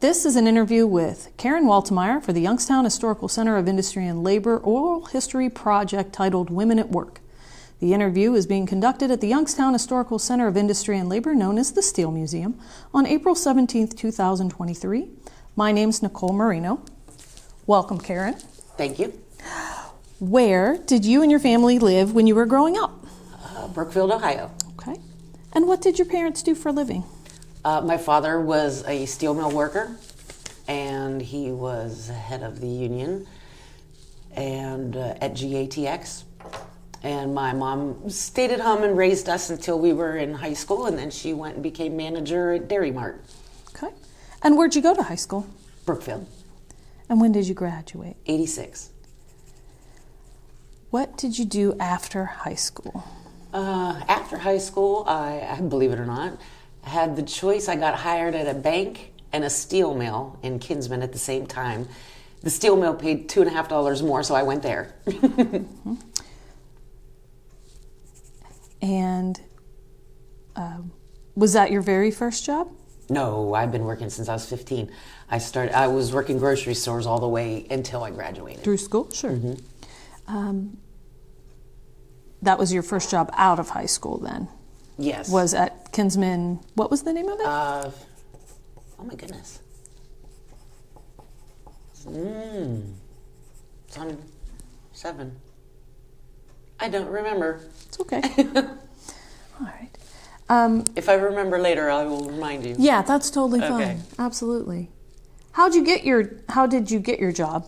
This is an interview with Karen Waltemire for the Youngstown Historical Center of Industry and Labor Oral History Project titled Women at Work. The interview is being conducted at the Youngstown Historical Center of Industry and Labor, known as the Steel Museum, on April 17, 2023. My name's Nicole Marino. Welcome, Karen. Thank you. Where did you and your family live when you were growing up? Brookfield, Ohio. Okay. And what did your parents do for a living? My father was a steel mill worker, and he was head of the union and at GATX. And my mom stayed at home and raised us until we were in high school, and then she went and became manager at Dairy Mart. Okay. And where'd you go to high school? Brookfield. And when did you graduate? 86. What did you do after high school? After high school, I believe it or not, had the choice. I got hired at a bank and a steel mill in Kinsman at the same time. The steel mill paid $2.50 more, so I went there. And was that your very first job? No, I've been working since I was 15. I was working grocery stores all the way until I graduated. Through school? Sure. Mm-hmm. That was your first job out of high school then? Yes. Was at Kinsman, what was the name of it? Oh my goodness. It's on 7. I don't remember. It's okay. All right. If I remember later, I will remind you. Yeah, that's totally fine. Okay. Absolutely. How did you get your job?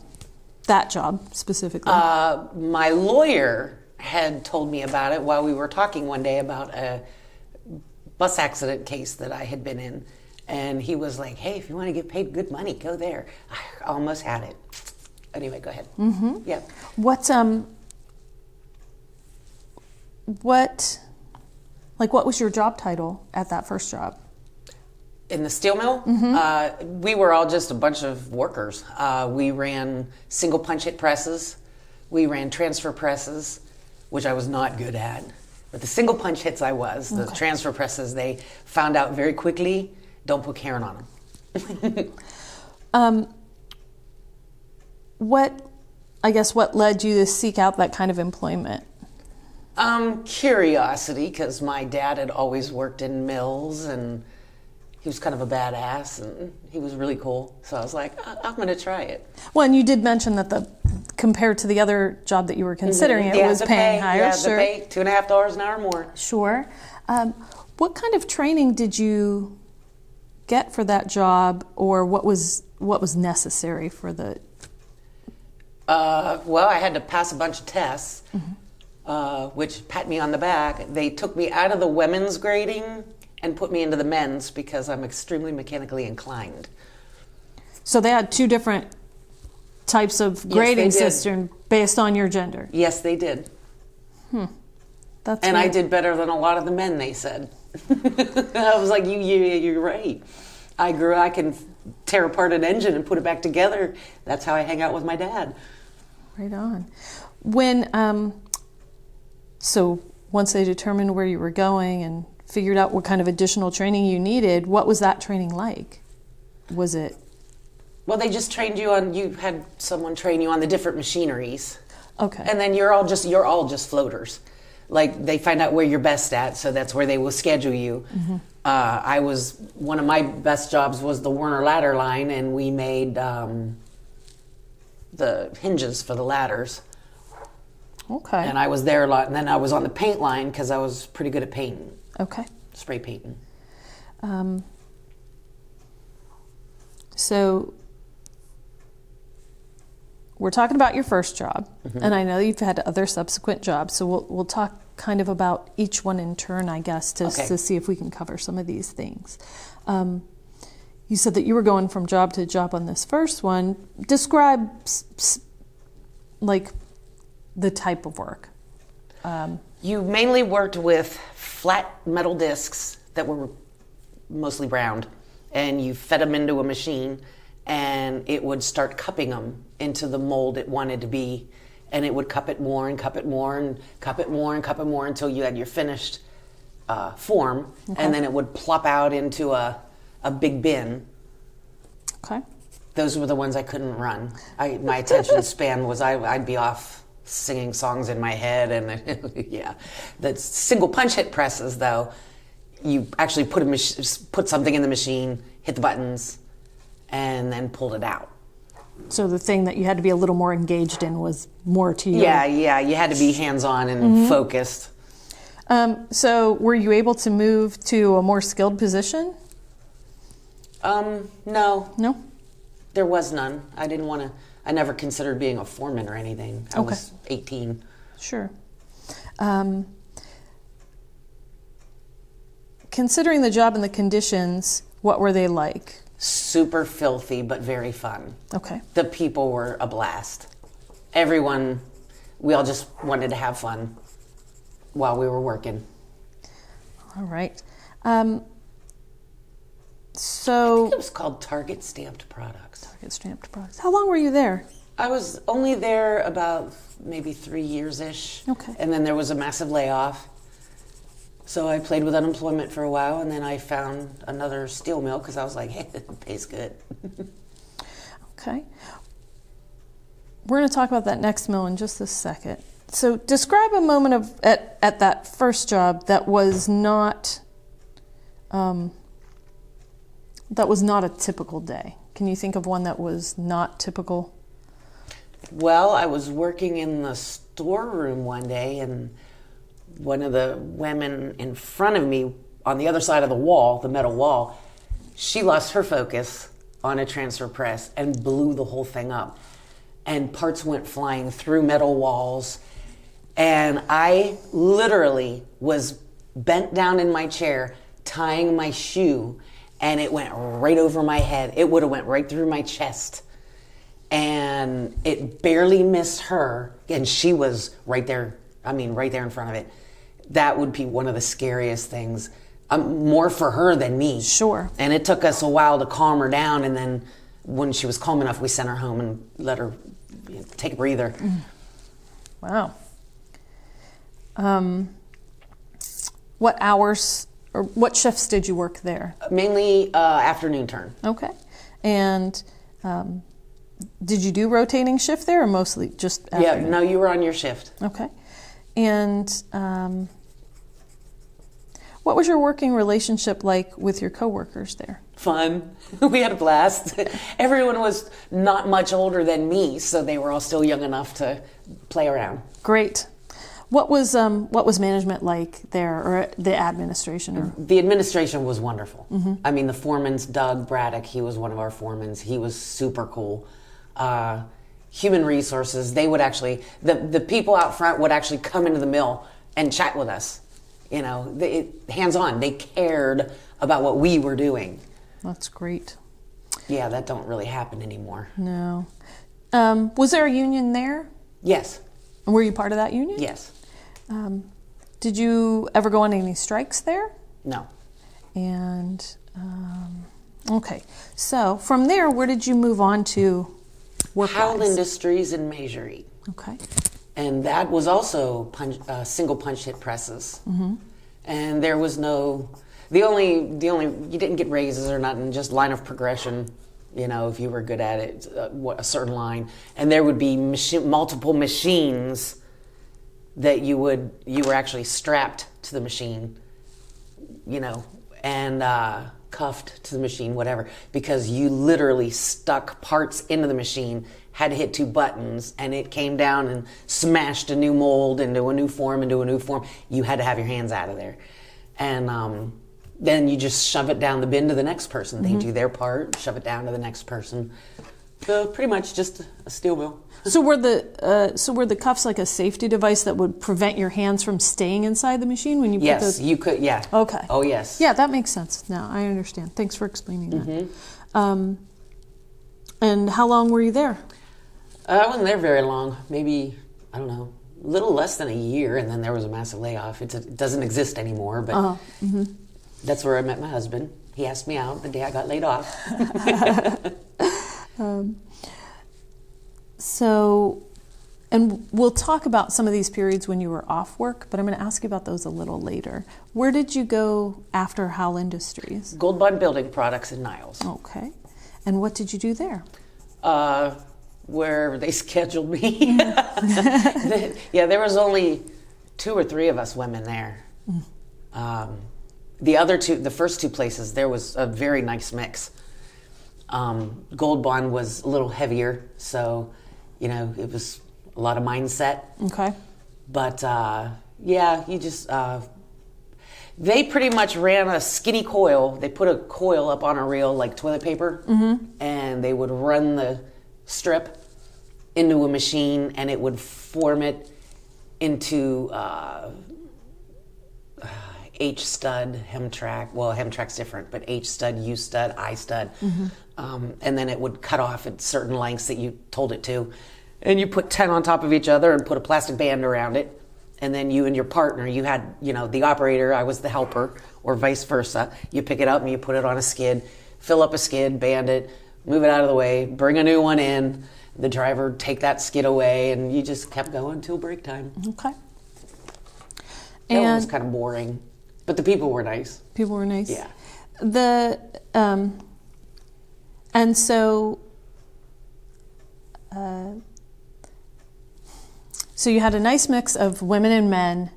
That job specifically? My lawyer had told me about it while we were talking one day about a bus accident case that I had been in. And he was like, hey, if you want to get paid good money, go there. I almost had it. Anyway, go ahead. Mm-hmm. Yeah. What was your job title at that first job? In the steel mill, we were all just a bunch of workers. We ran single punch hit presses. We ran transfer presses, which I was not good at. But the single punch hits I was. The transfer presses, they found out very quickly, don't put Karen on them. What led you to seek out that kind of employment? Curiosity, because my dad had always worked in mills, and he was kind of a badass, and he was really cool. So I was like, I'm going to try it. Well, and you did mention that compared to the other job that you were considering, it was paying higher. Yeah, sure. the pay, $2.50 an hour more. Sure. What kind of training did you get for that job, or what was necessary for the? Well, I had to pass a bunch of tests, which pat me on the back. They took me out of the women's grading and put me into the men's because I'm extremely mechanically inclined. So they had two different types of grading system based on your gender? Yes, they did. That's and weird. I did better than a lot of the men, they said. I was like, you're right. I can tear apart an engine and put it back together. That's how I hang out with my dad. Right on. When, so once they determined where you were going and figured out what kind of additional training you needed, what was that training like? Was it? Well, they just trained you had someone train you on the different machineries. Okay. And then you're all just floaters. Like, they find out where you're best at, so that's where they will schedule you. One of my best jobs was the Werner ladder line, and we made the hinges for the ladders. Okay. And I was there a lot, and then I was on the paint line because I was pretty good at painting. Okay. Spray painting. So we're talking about your first job, and I know you've had other subsequent jobs, so we'll talk kind of about each one in turn, I guess, to see if we can cover some of these things. You said that you were going from job to job on this first one. Describe like the type of work. You mainly worked with flat metal discs that were mostly round, and you fed them into a machine, and it would start cupping them into the mold it wanted to be, and it would cup it more and cup it more and cup it more and cup it more until you had your finished form, and then it would plop out into a big bin. Okay. Those were the ones I couldn't run. My attention span was I'd be off singing songs in my head, and yeah. The single punch hit presses, though, you actually put something in the machine, hit the buttons, and then pulled it out. So the thing that you had to be a little more engaged in was more to you. Yeah, you had to be hands-on and focused. So were you able to move to a more skilled position? No. No? There was none. I never considered being a foreman or anything. I was 18. Sure. Considering the job and the conditions, what were they like? Super filthy, but very fun. Okay. The people were a blast. Everyone, we all just wanted to have fun while we were working. All right. I So think it was called Target Stamped Products. Target Stamped Products. How long were you there? I was only there about maybe 3 years-ish. Okay. And then there was a massive layoff. So I played with unemployment for a while, and then I found another steel mill because I was like, hey, it pays good. Okay. We're going to talk about that next mill in just a second. So describe a moment at that first job that was not a typical day. Can you think of one that was not typical? Well, I was working in the storeroom one day, and one of the women in front of me on the other side of the wall, the metal wall, she lost her focus on a transfer press and blew the whole thing up. And parts went flying through metal walls. And I literally was bent down in my chair, tying my shoe, and it went right over my head. It would have went right through my chest. And it barely missed her, and she was right there in front of it. That would be one of the scariest things, more for her than me. Sure. And it took us a while to calm her down, and then when she was calm enough, we sent her home and let her take a breather. Wow. What hours or what shifts did you work there? Mainly afternoon turn. Okay. And did you do rotating shift there or mostly just afternoon? Yeah, no, you were on your shift. Okay. And what was your working relationship like with your coworkers there? Fun. We had a blast. Everyone was not much older than me, so they were all still young enough to play around. Great. What was management like there, or the administration? Or? The administration was wonderful. Mm-hmm. I mean, the foreman's Doug Braddock. He was one of our foremans. He was super cool. Human resources, they would actually, the people out front would actually come into the mill and chat with us. You know, hands-on. They cared about what we were doing. That's great. Yeah, that don't really happen anymore. No. Was there a union there? Yes. Were you part of that union? Yes. Did you ever go on any strikes there? No. And, okay. So from there, where did you move on to work? Howell Industries in Majory. Okay. And that was also single punch hit presses. Mm-hmm. And there was the only you didn't get raises or nothing, just line of progression. You know, if you were good at it, a certain line, and there would be multiple machines that you were actually strapped to the machine, you know, and cuffed to the machine, whatever, because you literally stuck parts into the machine, had to hit 2 buttons, and it came down and smashed a new mold into a new form. You had to have your hands out of there. And then you just shove it down the bin to the next person. They do their part, shove it down to the next person. So pretty much just a steel mill. So were the cuffs like a safety device that would prevent your hands from staying inside the machine when you put those? Yes, you could, yeah. Okay. Oh, yes. Yeah, that makes sense. Now I understand. Thanks for explaining that. And how long were you there? I wasn't there very long. Maybe, I don't know, a little less than a year, and then there was a massive layoff. It doesn't exist anymore, but that's where I met my husband. He asked me out the day I got laid off. So, and we'll talk about some of these periods when you were off work, but I'm going to ask you about those a little later. Where did you go after Howell Industries? Gold Bond Building Products in Niles. Okay. And what did you do there? Wherever they scheduled me. Yeah, there was only 2 or 3 of us women there. The first 2 places, there was a very nice mix. Gold Bond was a little heavier, so, it was a lot of mindset. Okay. But, you just, they pretty much ran a skinny coil. They put a coil up on a reel like toilet paper, and they would run the strip into a machine, and it would form it into H-stud, hem-track. Well, hem-track's different, but H-stud, U-stud, I-stud. And then it would cut off at certain lengths that you told it to. And you put 10 on top of each other and put a plastic band around it. And then you and your partner, you had, the operator, I was the helper, or vice versa. You pick it up and you put it on a skid, fill up a skid, band it, move it out of the way, bring a new one in. The driver would take that skid away, and you just kept going until break time. Okay. That one was kind of boring, but the people were nice. People were nice? Yeah. And so... So you had a nice mix of women and men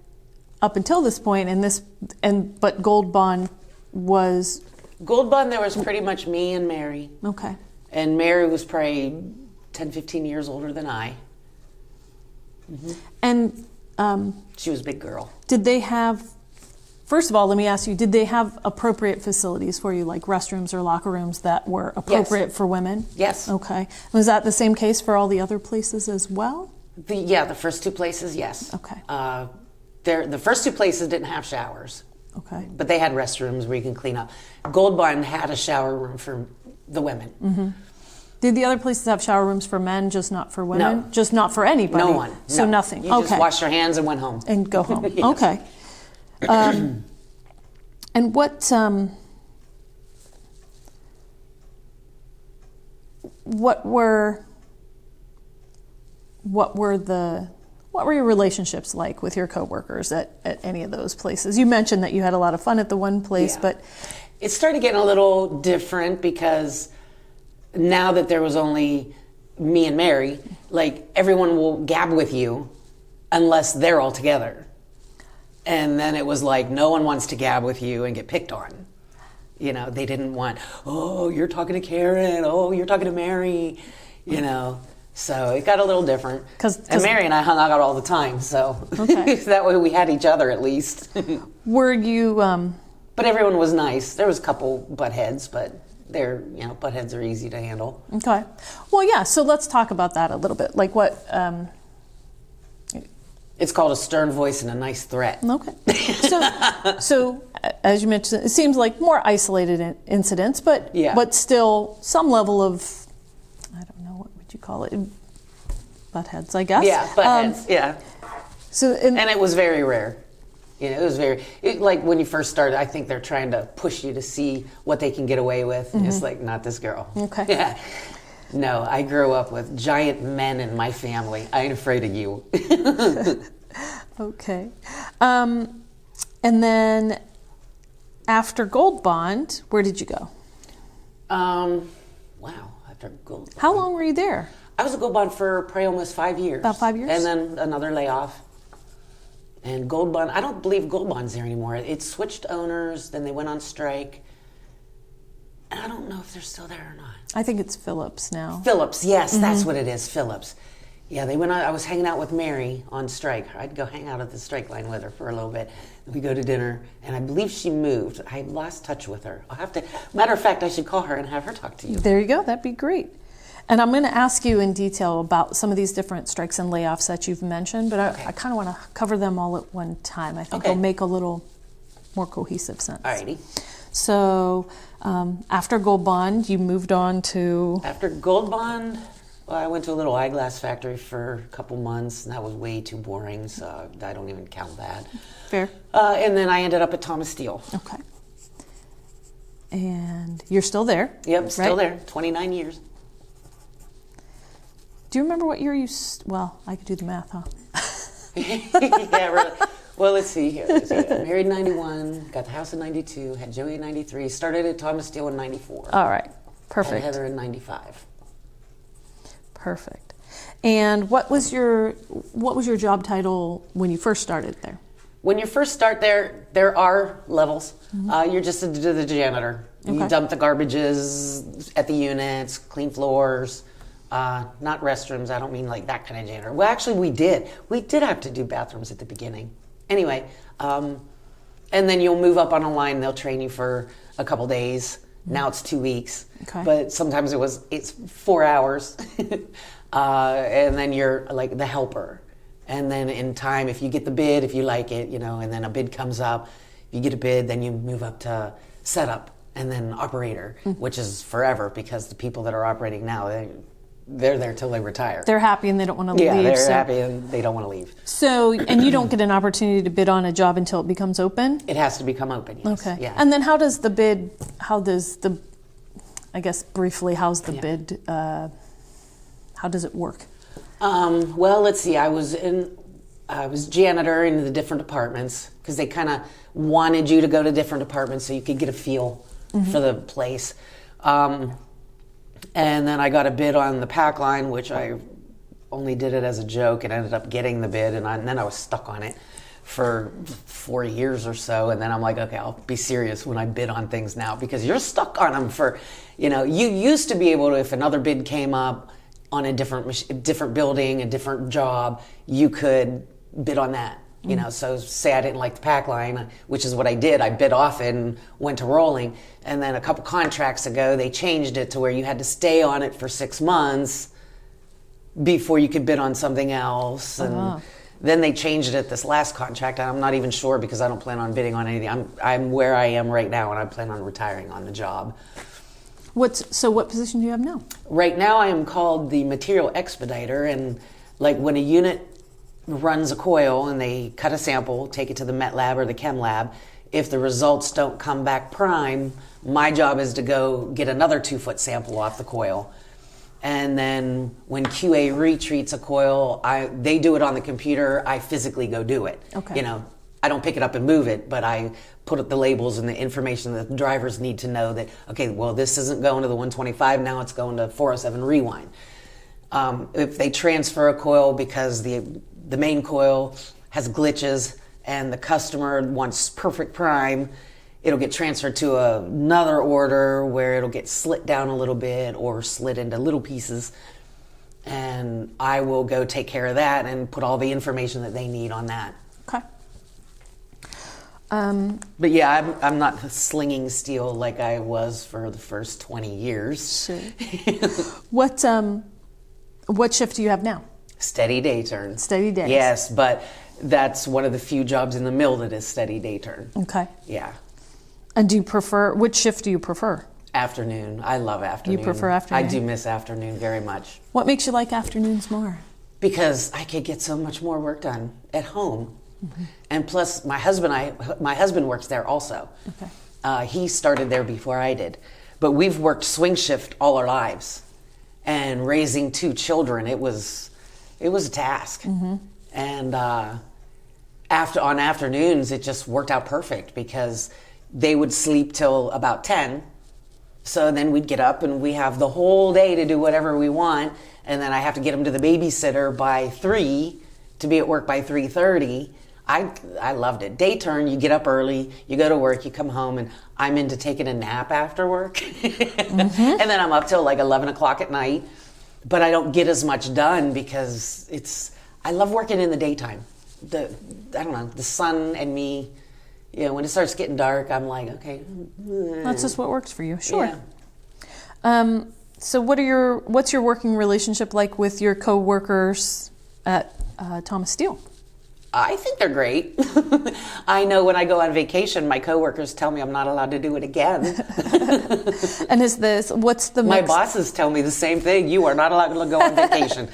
up until this point, but Gold Bond was... Gold Bond, there was pretty much me and Mary. Okay. And Mary was probably 10, 15 years older than I. And... she was a big girl. Did they have... First of all, let me ask you, did they have appropriate facilities for you, like restrooms or locker rooms that were appropriate for women? Yes. Okay. Was that the same case for all the other places as well? The first 2 places, yes. Okay. The first 2 places didn't have showers. Okay. But they had restrooms where you can clean up. Gold Bond had a shower room for the women. Mm-hmm. Did the other places have shower rooms for men, just not for women? No. Just not for anybody? No one. So no. nothing. You just washed your hands and went home. And go home. Yes. Okay. And what were your relationships like with your coworkers at any of those places? You mentioned that you had a lot of fun at the one place, but it started getting a little different because now that there was only me and Mary, like everyone will gab with you unless they're all together. And then it was like, no one wants to gab with you and get picked on. They didn't want, oh, you're talking to Karen. Oh, you're talking to Mary. So it got a little different. And Mary and I hung out all the time. So that way we had each other at least. Were you... But everyone was nice. There was a couple butt heads, but butt heads are easy to handle. Okay. Well, yeah, so let's talk about that a little bit. Like what... It's called a stern voice and a nice threat. Okay. So as you mentioned, it seems like more isolated incidents, but still some level of, I don't know, what would you call it? Butt heads, I guess. Yeah, butt heads, yeah. So and it was very rare. It was like when you first started, I think they're trying to push you to see what they can get away with. Mm-hmm. It's like, not this girl. Okay. Yeah. No, I grew up with giant men in my family. I ain't afraid of you. Okay. And then after Gold Bond, where did you go? Wow, after Gold Bond. How long were you there? I was at Gold Bond for probably almost 5 years. About 5 years? And then another layoff. And Gold Bond, I don't believe Gold Bond's there anymore. It switched owners, then they went on strike. And I don't know if they're still there or not. I think it's Phillips now. Phillips, yes, that's what it is, Phillips. Yeah, they went on, I was hanging out with Mary on strike. I'd go hang out at the strike line with her for a little bit. We go to dinner, and I believe she moved. I lost touch with her. I'll have to, matter of fact, I should call her and have her talk to you. There you go, that'd be great. And I'm going to ask you in detail about some of these different strikes and layoffs that you've mentioned, but I kind of want to cover them all at one time. I think it'll make a little more cohesive sense. Alrighty. So after Gold Bond, you moved on to... After Gold Bond, well, I went to a little eyeglass factory for a couple months, and that was way too boring, so I don't even count that. Fair. And then I ended up at Thomas Steele. Okay. And you're still there? Yep, still there, 29 years. Do you remember what year you... Well, I could do the math, huh? Yeah, really. Well, let's see here. Married in 91, got the house in 92, had Joey in 93, started at Thomas Steele in 94. All right. Perfect. Had Heather in 95. Perfect. And what was your job title when you first started there? When you first start there are levels. You're just the janitor. You Okay. dump the garbages at the units, clean floors, not restrooms. I don't mean like that kind of janitor. Well, actually, we did. We did have to do bathrooms at the beginning. Anyway, and then you'll move up on a line. They'll train you for a couple days. Now it's 2 weeks. Okay. But sometimes it's 4 hours, and then you're like the helper. And then in time, if you get the bid, if you like it, and then a bid comes up, you get a bid, then you move up to setup and then operator, which is forever because the people that are operating now, they're there till they retire. They're happy and they don't want to leave. Yeah, they're happy and they don't want to leave. So, and you don't get an opportunity to bid on a job until it becomes open? It has to become open, yes. Okay. Yeah. And then I guess briefly, how's the bid, how does it work? Well, let's see. I was janitor in the different departments because they kind of wanted you to go to different departments so you could get a feel for the place. And then I got a bid on the pack line, which I only did it as a joke and ended up getting the bid. And then I was stuck on it for 4 years or so. And then I'm like, okay, I'll be serious when I bid on things now because you're stuck on them for, you used to be able to, if another bid came up, on a different building, a different job, you could bid on that. So say I didn't like the pack line, which is what I did. I bid off it and went to rolling. And then a couple contracts ago, they changed it to where you had to stay on it for 6 months before you could bid on something else. And then they changed it this last contract. And I'm not even sure because I don't plan on bidding on anything. I'm where I am right now, and I plan on retiring on the job. So what position do you have now? Right now I am called the material expediter, and like when a unit runs a coil and they cut a sample, take it to the Met Lab or the Chem Lab, if the results don't come back prime, my job is to go get another 2-foot sample off the coil. And then when QA retreats a coil, they do it on the computer, I physically go do it. Okay. I don't pick it up and move it, but I put up the labels and the information that the drivers need to know that, okay, well, this isn't going to the 125, now it's going to 407 rewind. If they transfer a coil because the main coil has glitches and the customer wants perfect prime, it'll get transferred to another order where it'll get slit down a little bit or slit into little pieces. And I will go take care of that and put all the information that they need on that. Okay. But yeah, I'm not slinging steel like I was for the first 20 years. Sure. What shift do you have now? Steady day turn. Steady days. Yes, but that's one of the few jobs in the mill that is steady day turn. Okay. Yeah. And which shift do you prefer? Afternoon. I love afternoon. You prefer afternoon? I do miss afternoon very much. What makes you like afternoons more? Because I could get so much more work done at home. Mm-hmm. And plus, my husband works there also. Okay. He started there before I did. But we've worked swing shift all our lives. And raising 2 children, it was a task. Mm-hmm. And on afternoons, it just worked out perfect because they would sleep till about 10. So then we'd get up and we have the whole day to do whatever we want. And then I have to get them to the babysitter by 3 to be at work by 3:30. I loved it. Day turn, you get up early, you go to work, you come home, and I'm into taking a nap after work. Mm-hmm. And then I'm up till like 11 o'clock at night. But I don't get as much done because I love working in the daytime. The sun and me, when it starts getting dark, I'm like, okay. That's just what works for you. Sure. Yeah. So what's your working relationship like with your coworkers at Thomas Steel? I think they're great. I know when I go on vacation, my coworkers tell me I'm not allowed to do it again. And what's the My mix? bosses tell me the same thing. You are not allowed to go on vacation.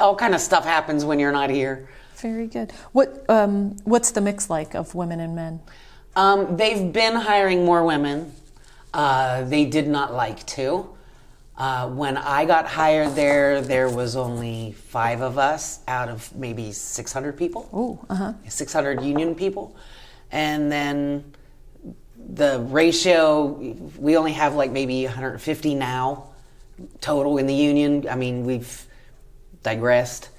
All kind of stuff happens when you're not here. Very good. What's the mix like of women and men? They've been hiring more women. They did not like to. When I got hired there was only 5 of us out of maybe 600 people. Oh, 600 union people. And then the ratio, we only have like maybe 150 now total in the union. I mean, we've digressed,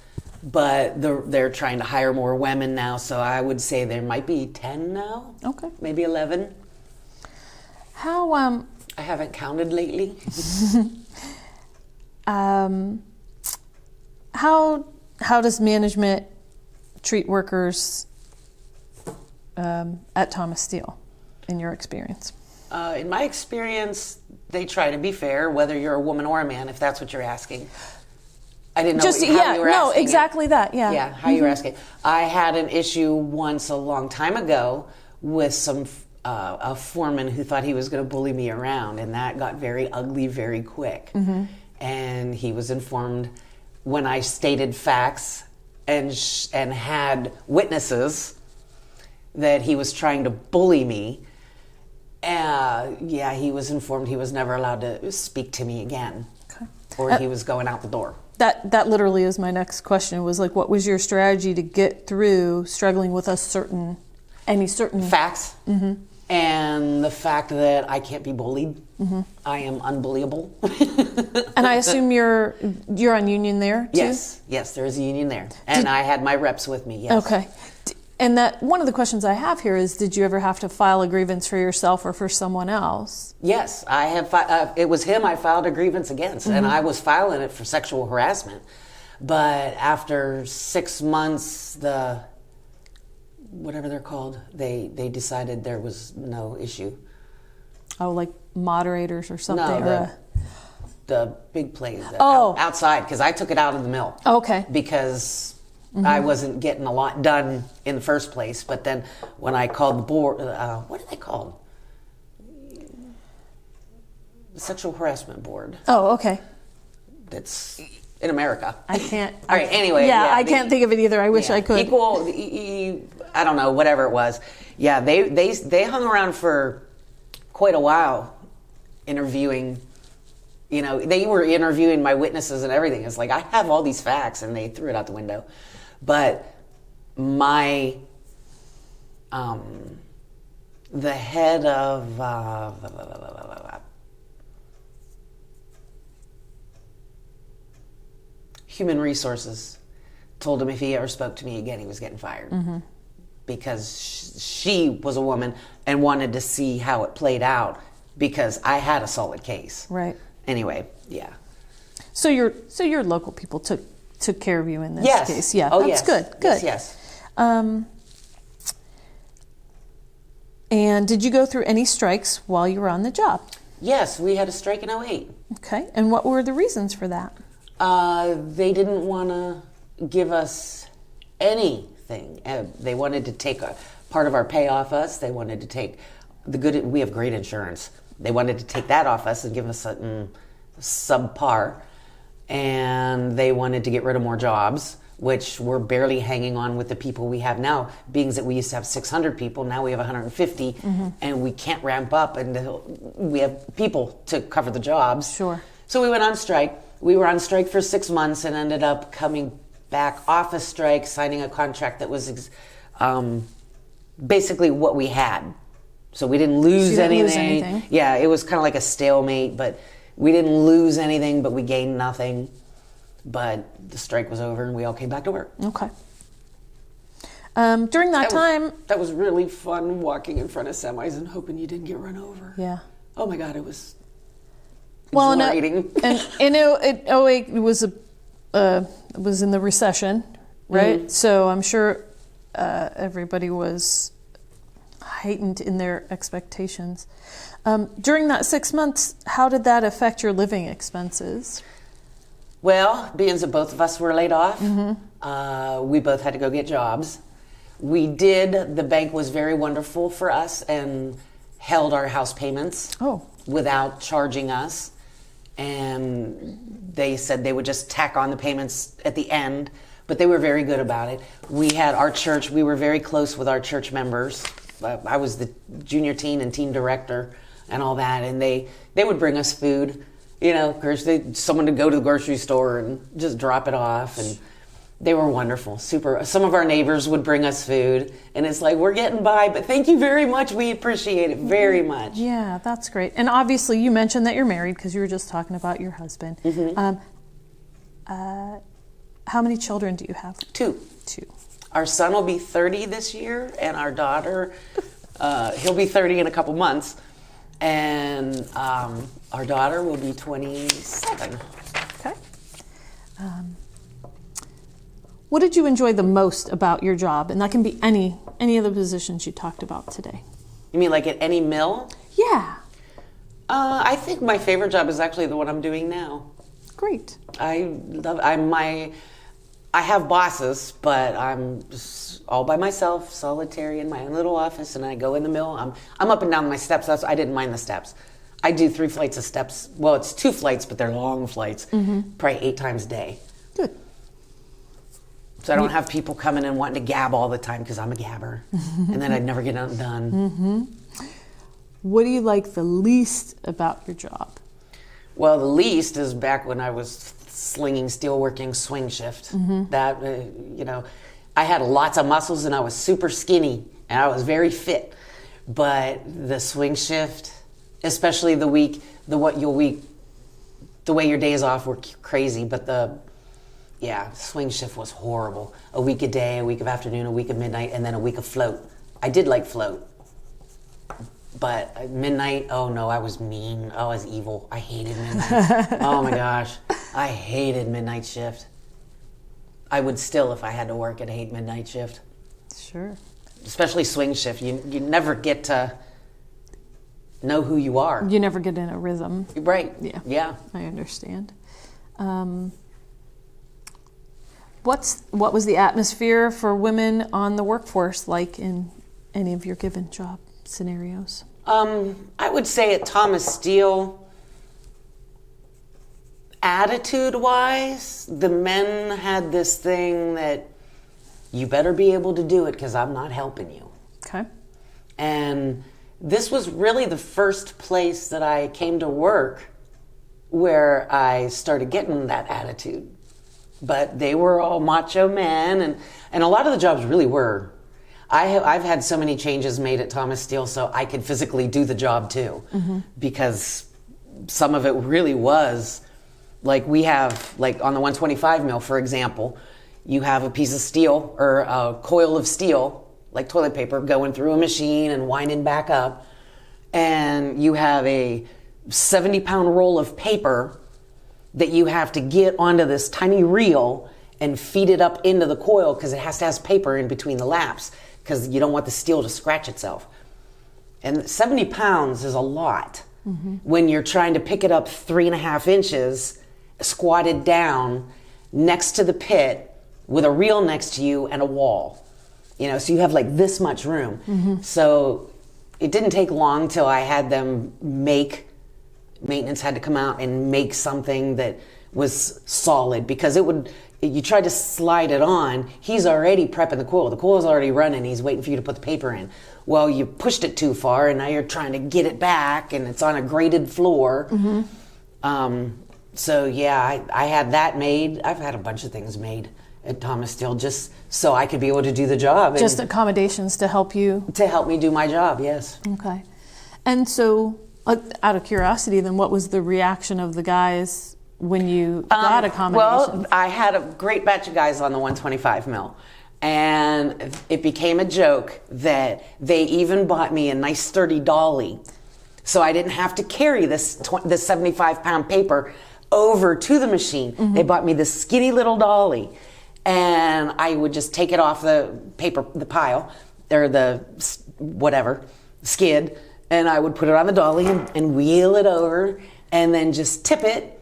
but they're trying to hire more women now, so I would say there might be 10 now. Okay. Maybe 11. How I haven't counted lately. how does management treat workers at Thomas Steel, in your experience? In my experience, they try to be fair, whether you're a woman or a man, if that's what you're asking. I didn't know how you were asking. Exactly that. Yeah. Yeah, how you were asking. I had an issue once a long time ago with a foreman who thought he was going to bully me around, and that got very ugly very quick. And he was informed when I stated facts and had witnesses that he was trying to bully me. He was informed he was never allowed to speak to me again, or he was going out the door. That literally is my next question, was like, what was your strategy to get through struggling with any certain facts? And the fact that I can't be bullied. I am unbullyable. And I assume you're on union there too? Yes, there is a union there, and I had my reps with me. Yes. Okay. And that one of the questions I have here is, did you ever have to file a grievance for yourself or for someone else? Yes, I have. It was him I filed a grievance against, and I was filing it for sexual harassment. But after 6 months, whatever they're called, they decided there was no issue. Oh, like moderators or something? No, the big place outside, because I took it out of the mill. Okay. Because I wasn't getting a lot done in the first place. But then when I called the board, what are they called? The Sexual Harassment Board. Oh, okay. That's in America. I can't. All right, anyway. Yeah, I can't think of it either. I wish I could. Equal, I don't know, whatever it was. Yeah, they hung around for quite a while interviewing. You know, they were interviewing my witnesses and everything. It's like, I have all these facts, and they threw it out the window. But the head of Human Resources told him if he ever spoke to me again, he was getting fired. Because she was a woman and wanted to see how it played out, because I had a solid case. Right. Anyway, yeah. So your local people took care of you in this case. Yeah. Oh, that's good. Good. Yes. And did you go through any strikes while you were on the job? Yes, we had a strike in 2008. Okay. And what were the reasons for that? They didn't want to give us anything. They wanted to take a part of our pay off us. They wanted to take we have great insurance. They wanted to take that off us and give us something subpar. And they wanted to get rid of more jobs, which we're barely hanging on with the people we have now, being that we used to have 600 people, now we have 150, and we can't ramp up until we have people to cover the jobs. Sure. So we went on strike. We were on strike for 6 months and ended up coming back off a strike, signing a contract that was basically what we had. So we didn't lose anything. Yeah, it was kind of like a stalemate, but we didn't lose anything, but we gained nothing. But the strike was over and we all came back to work. Okay. During that time... That was really fun, walking in front of semis and hoping you didn't get run over. Yeah. Oh my God, it was exhilarating. And it was in the recession, right? So I'm sure everybody was heightened in their expectations. During that 6 months, how did that affect your living expenses? Well, being that both of us were laid off, we both had to go get jobs. The bank was very wonderful for us and held our house payments without charging us. And they said they would just tack on the payments at the end, but they were very good about it. We had our church, we were very close with our church members. I was the junior teen and teen director and all that, and they would bring us food. You know, of course, someone to go to the grocery store and just drop it off, and They were wonderful, super. Some of our neighbors would bring us food, and it's like, we're getting by, but thank you very much. We appreciate it very much. Yeah, that's great. And obviously, you mentioned that you're married because you were just talking about your husband. How many children do you have? Two. Our son will be 30 this year, and our daughter, he'll be 30 in a couple months, and our daughter will be 27. Okay. What did you enjoy the most about your job? And that can be any of the positions you talked about today. You mean like at any mill? Yeah. I think my favorite job is actually the one I'm doing now. Great. I have bosses, but I'm just all by myself, solitary in my own little office, and I go in the mill. I'm up and down my steps. I didn't mind the steps. I do 3 flights of steps. Well, it's 2 flights, but they're long flights, probably 8 times a day. Good. So I don't have people coming and wanting to gab all the time because I'm a gabber, and then I'd never get nothing done. What do you like the least about your job? Well, the least is back when I was slinging steel working swing shift. That, I had lots of muscles and I was super skinny and I was very fit. But the swing shift, especially the way your days off were crazy, but swing shift was horrible. A week a day, a week of afternoon, a week of midnight, and then a week of float. I did like float. But midnight, oh no, I was mean. I was evil. I hated midnight. Oh my gosh. I hated midnight shift. I would still, if I had to work, I'd hate midnight shift. Sure. Especially swing shift. You never get to know who you are. You never get in a rhythm. Right. Yeah. I understand. What was the atmosphere for women on the workforce like in any of your given job scenarios? I would say at Thomas Steel, attitude-wise, the men had this thing that you better be able to do it because I'm not helping you. Okay. And this was really the first place that I came to work where I started getting that attitude. But they were all macho men, and a lot of the jobs really were. I've had so many changes made at Thomas Steel so I could physically do the job too, because some of it really was, like we have, like on the 125 mill, for example, you have a piece of steel or a coil of steel, like toilet paper, going through a machine and winding back up, and you have a 70-pound roll of paper that you have to get onto this tiny reel and feed it up into the coil because it has to have paper in between the laps because you don't want the steel to scratch itself. And 70 pounds is a lot when you're trying to pick it up 3.5 inches, squatted down next to the pit with a reel next to you and a wall. So you have like this much room. So it didn't take long till I had them maintenance had to come out and make something that was solid, because you try to slide it on, he's already prepping the coil. The coil's already running, he's waiting for you to put the paper in. Well, you pushed it too far and now you're trying to get it back and it's on a graded floor. So yeah, I had that made. I've had a bunch of things made at Thomas Steel just so I could be able to do the job. Just accommodations to help you? To help me do my job, yes. Okay. And so, out of curiosity, then, what was the reaction of the guys when you got accommodations? Well, I had a great batch of guys on the 125 mill. And it became a joke that they even bought me a nice sturdy dolly. So I didn't have to carry this 75-pound paper over to the machine. They bought me this skinny little dolly. And I would just take it off the paper, the pile, or the whatever, skid, and I would put it on the dolly and wheel it over and then just tip it.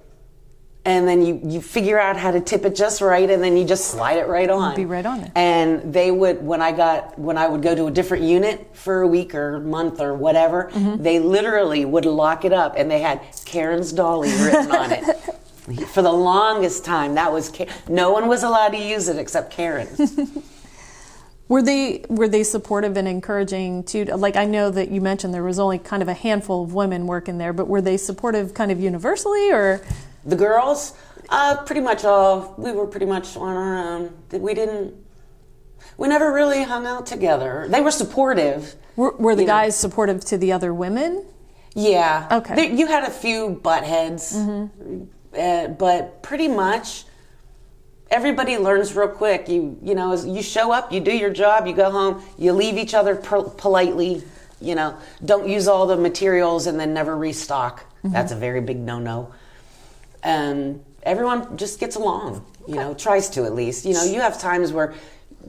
And then you figure out how to tip it just right, and then you just slide it right on. Be right on there. And they would, when I would go to a different unit for a week or month or whatever, they literally would lock it up, and they had Karen's dolly written on it. For the longest time, that was no one was allowed to use it except Karen. Were they supportive and encouraging too? Like, I know that you mentioned there was only kind of a handful of women working there, but were they supportive kind of universally, or? The girls? Pretty much all. We were pretty much on our own. We never really hung out together. They were supportive. Were the guys supportive to the other women? Yeah. Okay. You had a few butt heads, but pretty much everybody learns real quick. You show up, you do your job, you go home, you leave each other politely. Don't use all the materials and then never restock. That's a very big no-no. And everyone just gets along. Tries to at least. You have times where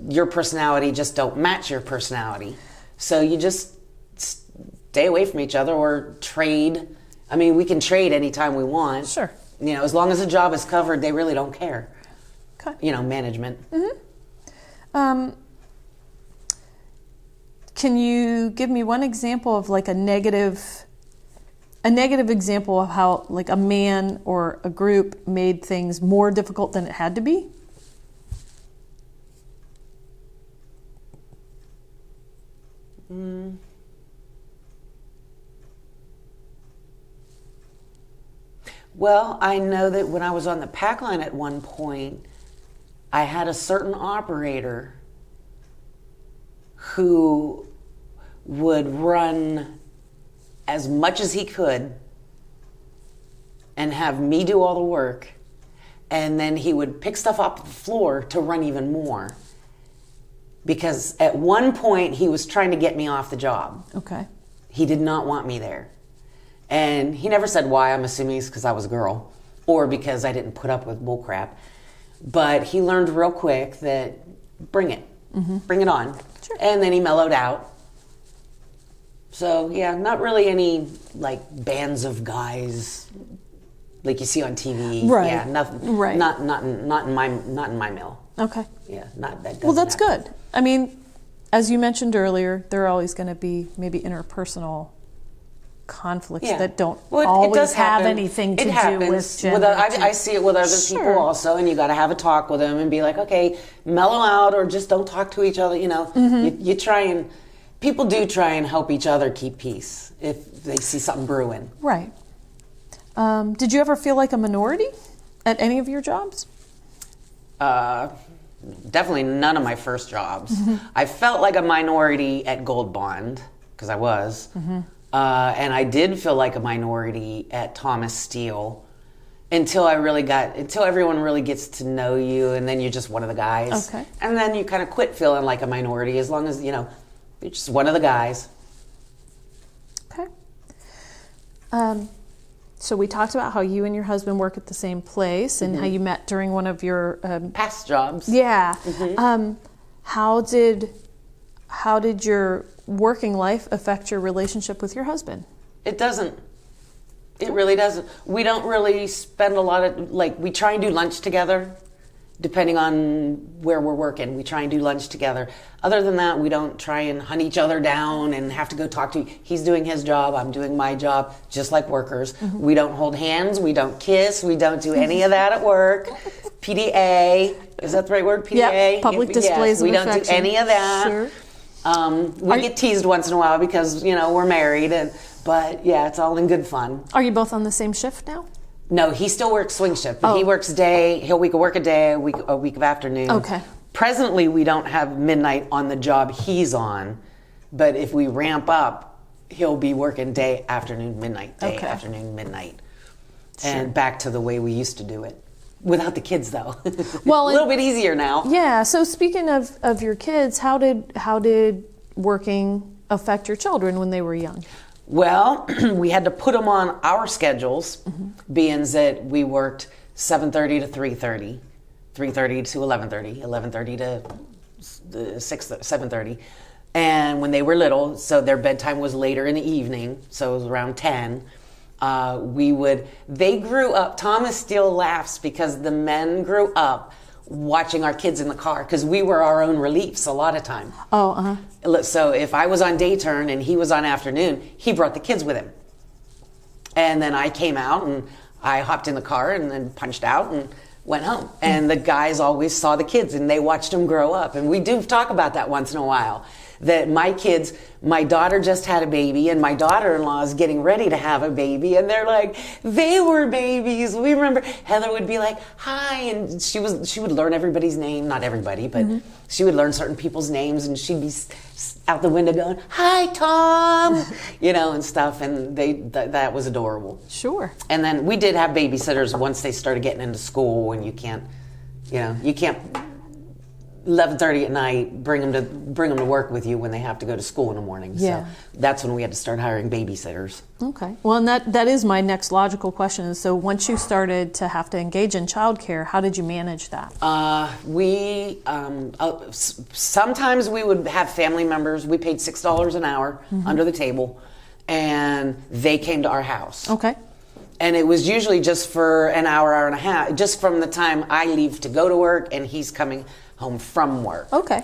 your personality just don't match your personality, so you just stay away from each other or trade. I mean, we can trade anytime we want. Sure. As long as the job is covered, they really don't care. Okay. Management. Can you give me one example of like a negative example of how like a man or a group made things more difficult than it had to be? Well, I know that when I was on the pack line at one point, I had a certain operator who would run as much as he could and have me do all the work, and then he would pick stuff off the floor to run even more. Because at one point he was trying to get me off the job. Okay. He did not want me there. And he never said why. I'm assuming it's because I was a girl or because I didn't put up with bullcrap. But he learned real quick that bring it. Bring it on. Sure. And then he mellowed out. So, yeah, not really any, like, bands of guys like you see on TV. Right. Yeah, nothing. Right. Not in my mill. Okay. Yeah, not that. Well, that's happen. good. I mean, as you mentioned earlier, there are always going to be maybe interpersonal conflicts that don't always have anything to do with gender. I see it with other people also, and you got to have a talk with them and be like, okay, mellow out, or just don't talk to each other. You try and people do try and help each other keep peace if they see something brewing. Right. Did you ever feel like a minority at any of your jobs? Definitely none of my first jobs. I felt like a minority at Gold Bond because I was. And I did feel like a minority at Thomas Steel until everyone really gets to know you, and then you're just one of the guys. Okay. And then you kind of quit feeling like a minority as long as, you're just one of the guys. Okay. So we talked about how you and your husband work at the same place and how you met during one of your past jobs. Yeah. How did your working life affect your relationship with your husband? It doesn't. It really doesn't. We don't really spend a lot of, we try and do lunch together, depending on where we're working. We try and do lunch together. Other than that, we don't try and hunt each other down and have to go talk to, he's doing his job, I'm doing my job, just like workers. We don't hold hands, we don't kiss, we don't do any of that at work. PDA, is that the right word? PDA? Yeah, public displays of we don't affection. do any of that. Sure. We get teased once in a while because, we're married, but yeah, it's all in good fun. Are you both on the same shift now? No, he still works swing shift, but he works day, we could work a day, a week of afternoon. Okay. Presently, we don't have midnight on the job he's on, but if we ramp up, he'll be working day, afternoon, midnight, day, afternoon, midnight. Sure. And back to the way we used to do it. Without the kids, though. Well, a little bit easier now. Yeah. So speaking of your kids, how did working affect your children when they were young? Well, we had to put them on our schedules, being that we worked 7:30 to 3:30, 3:30 to 11:30, 11:30 to 7:30. And when they were little, so their bedtime was later in the evening, so it was around 10. They grew up, Thomas still laughs because the men grew up watching our kids in the car because we were our own reliefs a lot of time. So if I was on day turn and he was on afternoon, he brought the kids with him. And then I came out and I hopped in the car and then punched out and went home. And the guys always saw the kids and they watched them grow up. And we do talk about that once in a while. that my daughter just had a baby, and my daughter-in-law is getting ready to have a baby, and they're like, they were babies. We remember Heather would be like, hi, and she would learn everybody's name, not everybody, but she would learn certain people's names, and she'd be out the window going, hi, Tom, and stuff, and that was adorable. Sure. And then we did have babysitters once they started getting into school, and you can't 11:30 at night bring them to work with you when they have to go to school in the morning. Yeah. So that's when we had to start hiring babysitters. Okay. Well, and that is my next logical question. So once you started to have to engage in childcare, how did you manage that? Sometimes we would have family members. We paid $6 an hour under the table, and they came to our house. Okay. And it was usually just for an hour and a half, just from the time I leave to go to work and he's coming home from work. Okay.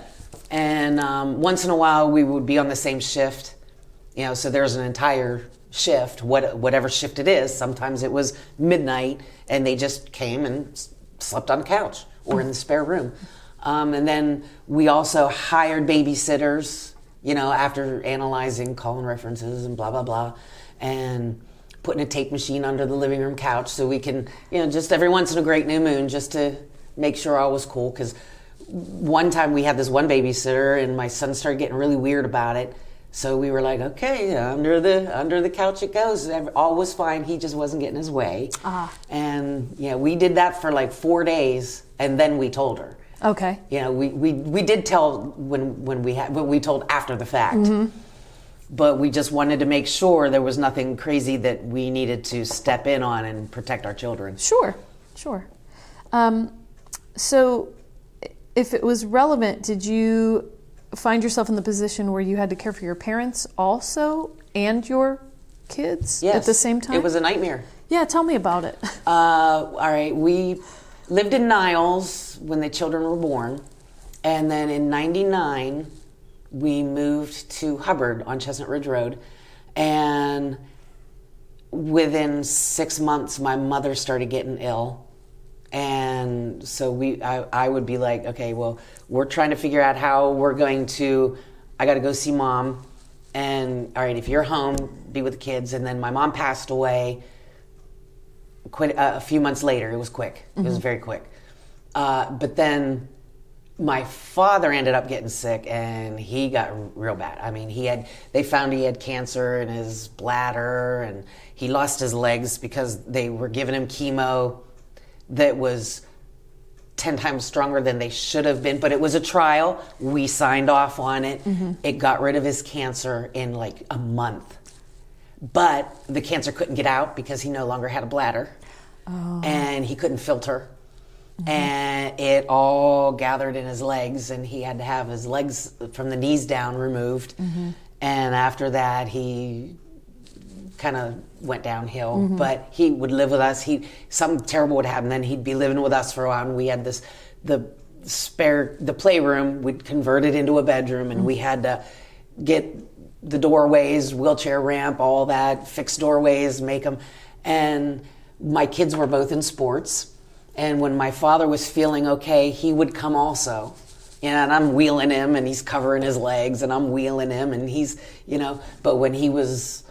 And once in a while we would be on the same shift, so there's an entire shift, whatever shift it is. Sometimes it was midnight and they just came and slept on the couch or in the spare room. And then we also hired babysitters, after analyzing call-in references and blah, blah, blah, and putting a tape machine under the living room couch so we can, just every once in a great new moon, just to make sure all was cool. Because one time we had this one babysitter and my son started getting really weird about it. So we were like, okay, under the couch it goes. All was fine. He just wasn't getting his way. And we did that for like 4 days, and then we told her. Okay. We did tell when we told after the fact. But we just wanted to make sure there was nothing crazy that we needed to step in on and protect our children. Sure. So if it was relevant, did you find yourself in the position where you had to care for your parents also and your kids at the same time? It was a nightmare. Yeah, tell me about it. All right, we lived in Niles when the children were born, and then in '99 we moved to Hubbard on Chestnut Ridge Road, and within 6 months my mother started getting ill. And so I would be like, okay, well, we're trying to figure out how we're going to, I got to go see mom. And all right, if you're home, be with the kids. And then my mom passed away a few months later. It was quick. It was very quick. But then my father ended up getting sick and he got real bad. I mean, they found he had cancer in his bladder and he lost his legs because they were giving him chemo that was 10 times stronger than they should have been, but it was a trial. We signed off on it. It got rid of his cancer in like a month. But the cancer couldn't get out because he no longer had a bladder. And he couldn't filter. And it all gathered in his legs, and he had to have his legs from the knees down removed. And after that, he kind of went downhill, but he would live with us. Something terrible would happen, then he'd be living with us for a while, and we had the playroom, we'd convert it into a bedroom, and we had to get the doorways, wheelchair ramp, all that, fix doorways, make them. And my kids were both in sports, and when my father was feeling okay, he would come also. And I'm wheeling him, and he's covering his legs, and I'm wheeling him, and he's, but when he was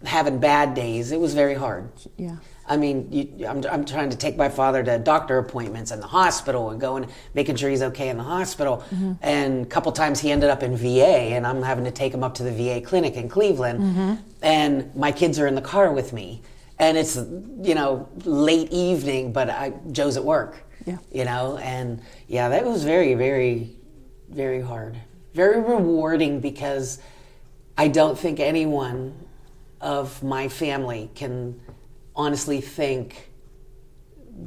having bad days, it was very hard. Yeah. I mean, I'm trying to take my father to doctor appointments in the hospital and going, making sure he's okay in the hospital. And a couple times he ended up in VA, and I'm having to take him up to the VA clinic in Cleveland. And my kids are in the car with me. And it's, late evening, but Joe's at work. Yeah. And yeah, that was very, very, very hard. Very rewarding, because I don't think anyone of my family can honestly think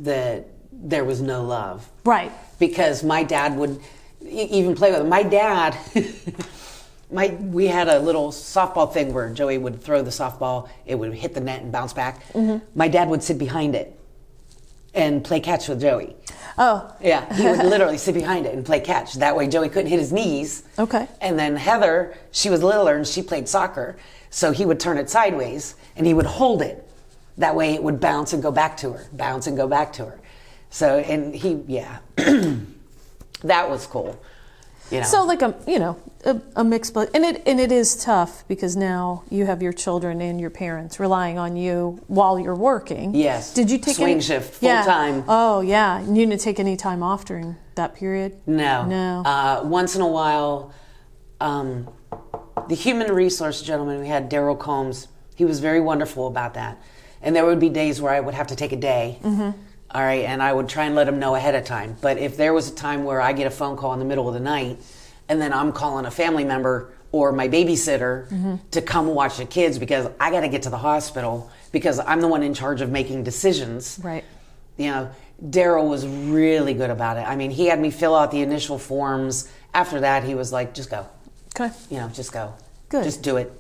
that there was no love. Right. Because my dad would even play with it. My dad, we had a little softball thing where Joey would throw the softball, it would hit the net and bounce back. My dad would sit behind it and play catch with Joey. Oh. Yeah, he would literally sit behind it and play catch. That way Joey couldn't hit his knees. Okay. And then Heather, she was littler and she played soccer. So he would turn it sideways and he would hold it. That way it would bounce and go back to her, bounce and go back to her. So, and that was cool. You know. So like a mixed, but and it is tough because now you have your children and your parents relying on you while you're working. Yes. Did you take swing shift full time? Oh yeah. And you didn't take any time off during that period? No. No. Once in a while, the human resource gentleman we had, Daryl Combs, he was very wonderful about that. And there would be days where I would have to take a day. All right, and I would try and let him know ahead of time. But if there was a time where I get a phone call in the middle of the night, and then I'm calling a family member or my babysitter to come watch the kids because I got to get to the hospital because I'm the one in charge of making decisions. Right. You know, Daryl was really good about it. I mean, he had me fill out the initial forms. After that, he was like, just go. Okay. You know, just go. Good. Just do it.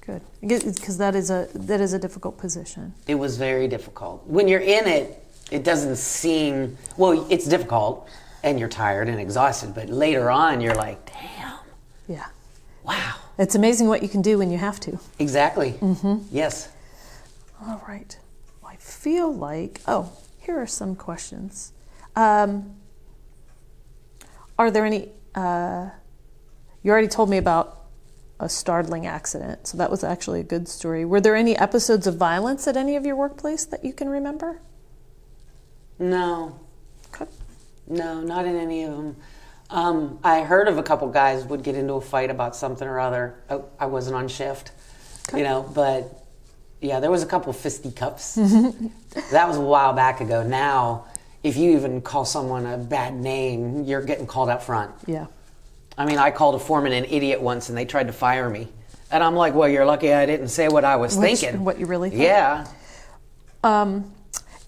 Good. Because that is a difficult position. It was very difficult. When you're in it, it doesn't seem, well, it's difficult and you're tired and exhausted, but later on you're like, damn. Yeah. Wow. It's amazing what you can do when you have to. Exactly. Yes. All right. I feel like, here are some questions. Are there any, you already told me about a startling accident, so that was actually a good story. Were there any episodes of violence at any of your workplace that you can remember? No. Okay. No, not in any of them. I heard of a couple guys would get into a fight about something or other. I wasn't on shift, you know, but yeah, there was a couple fisticuffs. That was a while back ago. Now, if you even call someone a bad name, you're getting called out front. Yeah. I mean, I called a foreman an idiot once and they tried to fire me. And I'm like, well, you're lucky I didn't say what I was thinking. What you really thought? Yeah.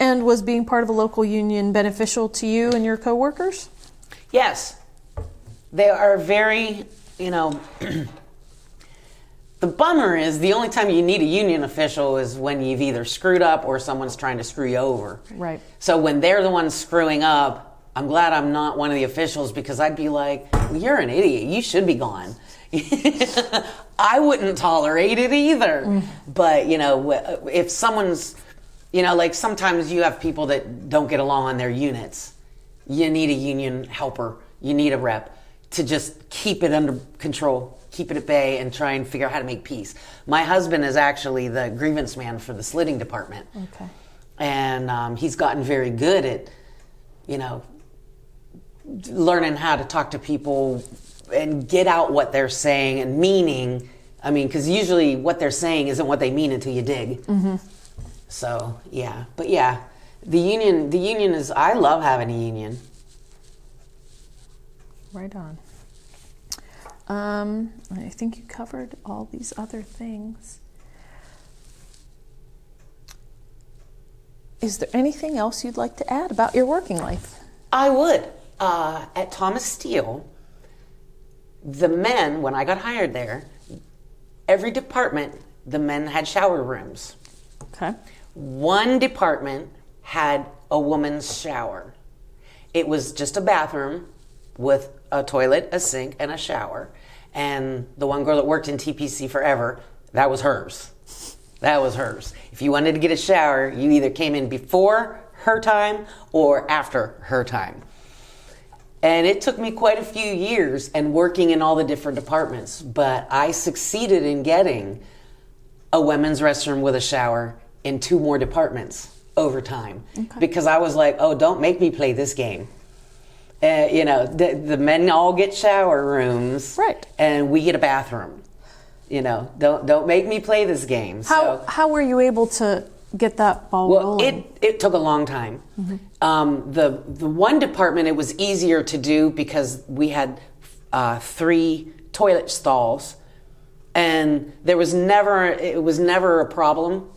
And was being part of a local union beneficial to you and your coworkers? Yes. They are very, you know, the bummer is the only time you need a union official is when you've either screwed up or someone's trying to screw you over. Right. So when they're the ones screwing up, I'm glad I'm not one of the officials because I'd be like, well, you're an idiot. You should be gone. I wouldn't tolerate it either. But, you know, if someone's, you know, like sometimes you have people that don't get along on their units. You need a union helper. You need a rep to just keep it under control, keep it at bay, and try and figure out how to make peace. My husband is actually the grievance man for the slitting department. Okay. And he's gotten very good at, you know, learning how to talk to people and get out what they're saying and meaning. I mean, because usually what they're saying isn't what they mean until you dig. So, yeah. But yeah, the union is, I love having a union. Right on. I think you covered all these other things. Is there anything else you'd like to add about your working life? I would. At Thomas Steel, the men, when I got hired there, every department, the men had shower rooms. Okay. One department had a woman's shower. It was just a bathroom with a toilet, a sink, and a shower. And the one girl that worked in TPC forever, that was hers. That was hers. If you wanted to get a shower, you either came in before her time or after her time. And it took me quite a few years and working in all the different departments, but I succeeded in getting a women's restroom with a shower in 2 more departments over time. Okay. Because I was like, oh, don't make me play this game. You know, the men all get shower rooms, right? And we get a bathroom. You know, don't make me play this game. How were you able to get that ball rolling? It took a long time. The one department, it was easier to do because we had 3 toilet stalls, and it was never a problem.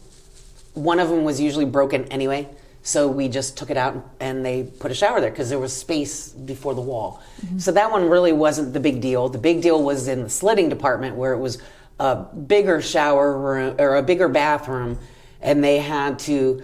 One of them was usually broken anyway, so we just took it out and they put a shower there because there was space before the wall. So that one really wasn't the big deal. The big deal was in the slitting department where it was a bigger shower room or a bigger bathroom, and they had to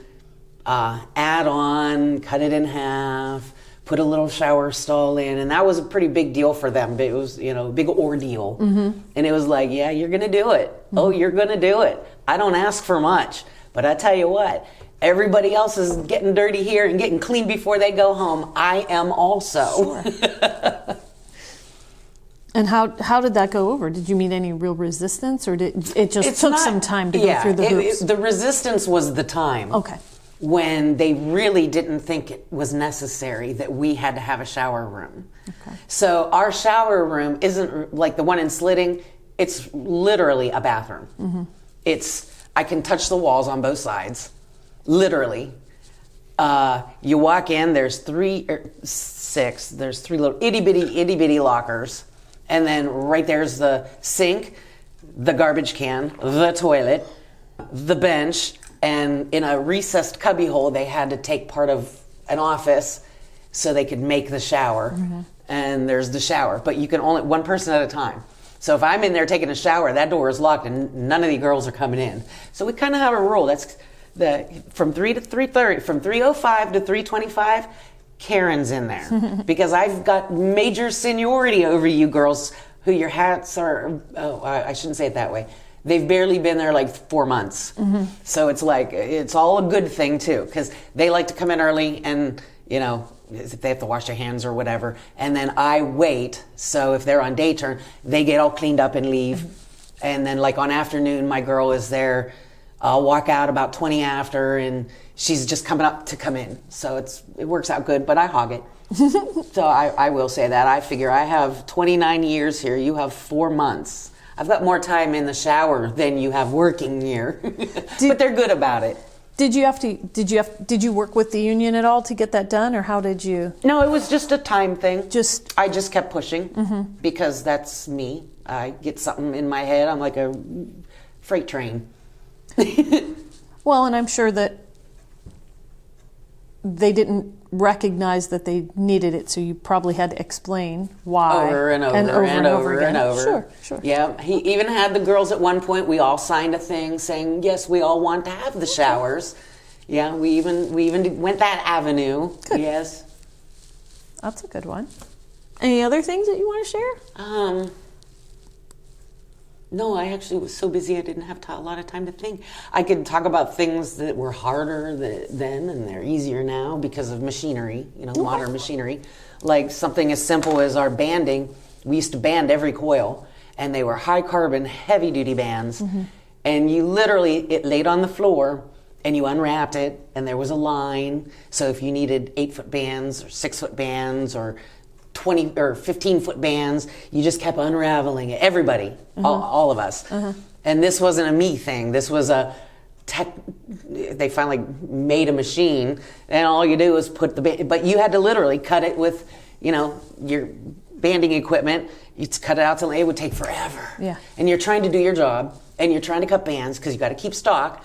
add on, cut it in half, put a little shower stall in, and that was a pretty big deal for them. It was, you know, a big ordeal. And it was like, yeah, you're gonna do it. Oh, you're gonna do it. I don't ask for much, but I tell you what, everybody else is getting dirty here and getting clean before they go home. I am also. Sure. And how did that go over? Did you meet any real resistance, or did it just took some time to go through the hoops? The resistance was the time. Okay. When they really didn't think it was necessary that we had to have a shower room. Okay. So our shower room isn't like the one in Slitting. It's literally a bathroom. Mm-hmm. I can touch the walls on both sides, literally. You walk in, there's three little itty bitty lockers. And then right there's the sink, the garbage can, the toilet, the bench, and in a recessed cubbyhole, they had to take part of an office so they could make the shower. Mm-hmm. And there's the shower, but you can only one person at a time. So if I'm in there taking a shower, that door is locked and none of the girls are coming in. So we kind of have a rule. That's from 3 to 3:30, from 3:05 to 3:25, Karen's in there. Because I've got major seniority over you girls who your hats are, I shouldn't say it that way. They've barely been there like 4 months. Mm-hmm. So it's like, it's all a good thing too, because they like to come in early and, if they have to wash their hands or whatever. And then I wait. So if they're on day turn, they get all cleaned up and leave. Mm-hmm. And then like on afternoon, my girl is there. I'll walk out about 20 after and she's just coming up to come in. So it works out good, but I hog it. So I will say that. I figure I have 29 years here. You have 4 months. I've got more time in the shower than you have working here. But they're good about it. Did you work with the union at all to get that done, or how did you? No, it was just a time thing. I just kept pushing mm-hmm. because that's me. I get something in my head. I'm like a freight train. Well, and I'm sure that they didn't recognize that they needed it, so you probably had to explain why. Over and over again. Sure. Yeah, he even had the girls at one point, we all signed a thing saying, yes, we all want to have the showers. Yeah, we even went that avenue. Good. Yes. That's a good one. Any other things that you want to share? No, I actually was so busy I didn't have a lot of time to think. I could talk about things that were harder then and they're easier now because of machinery, modern machinery. Like something as simple as our banding. We used to band every coil, and they were high carbon, heavy duty bands. Mm-hmm. And you literally, it laid on the floor and you unwrapped it and there was a line. So if you needed 8-foot bands or 6-foot bands or 20 or 15-foot bands, you just kept unraveling it. Everybody, mm-hmm. all of us. Mm-hmm. And this wasn't a me thing. This was they finally made a machine, and all you do is put but you had to literally cut it with, your banding equipment. You'd cut it out till it would take forever. Yeah. And you're trying to do your job, and you're trying to cut bands because you got to keep stock.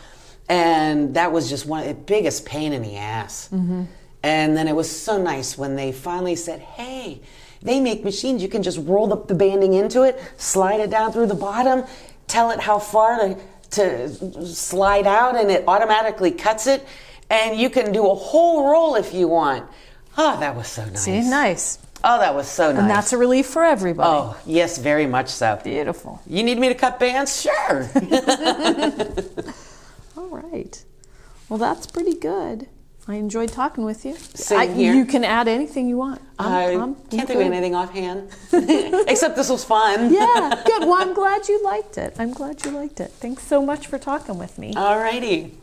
And that was just one of the biggest pain in the ass. Mm-hmm. And then it was so nice when they finally said, hey, they make machines. You can just roll the banding into it, slide it down through the bottom, tell it how far to slide out, and it automatically cuts it. And you can do a whole roll if you want. Oh, that was so nice. See, nice. Oh, that was so nice. And that's a relief for everybody. Oh, yes, very much so. Beautiful. You need me to cut bands? Sure. All right. Well, that's pretty good. I enjoyed talking with you. Same here. You can add anything you want. I can't do anything offhand, except this was fun. Yeah, good. Well, I'm glad you liked it. Thanks so much for talking with me. All righty.